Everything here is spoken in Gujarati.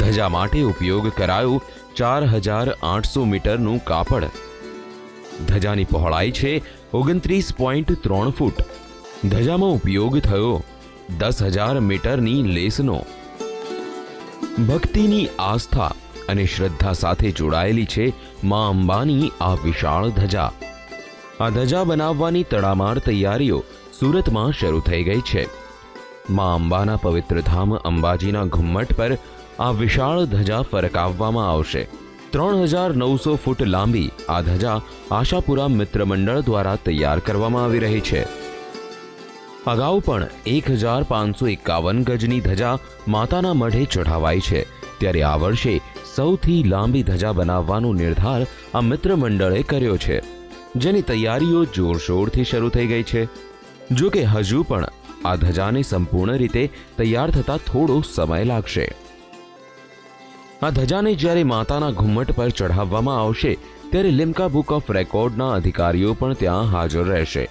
ધજા માટે ઉપયોગ કરાયું 4800 મીટરનું કાપડ. ધજાની પહોળાઈ છે 29.3 ફૂટ. ધજામાં ઉપયોગ થયો 10,000 મીટરની લેસનો. ભક્તિની આસ્થા અને શ્રદ્ધા સાથે જોડાયેલી છે મા અંબાની આ વિશાળ ધજા. આ ધજા બનાવવાની તડામાર તૈયારીઓ સુરતમાં શરૂ થઈ ગઈ છે. મા અંબાના પવિત્ર ધામ અંબાજીના ઘુમ્મટ પર આ વિશાળ ધજા ફરકાવવામાં આવશે. 3,900 ફૂટ લાંબી આ ધજા આશાપુરા મિત્ર મંડળ દ્વારા તૈયાર કરવામાં આવી રહી છે. અગાઉ પણ 1,551 ગજની ધજા માતાના મઢે ચઢાવાઈ છે, ત્યારે આ વર્ષે સૌથી લાંબી ધજા બનાવવાનો નિર્ધાર આ મિત્ર મંડળે કર્યો છે, જેની તૈયારીઓ જોરશોરથી શરૂ થઈ ગઈ છે. જો કે હજુ પણ આ ધજાને સંપૂર્ણ રીતે તૈયાર થતા થોડો સમય લાગશે. આ ધજાને જ્યારે માતાના ઘુમ્મટ પર ચઢાવવામાં આવશે ત્યારે લિમ્કા બુક ઓફ રેકોર્ડના અધિકારીઓ પણ ત્યાં હાજર રહેશે.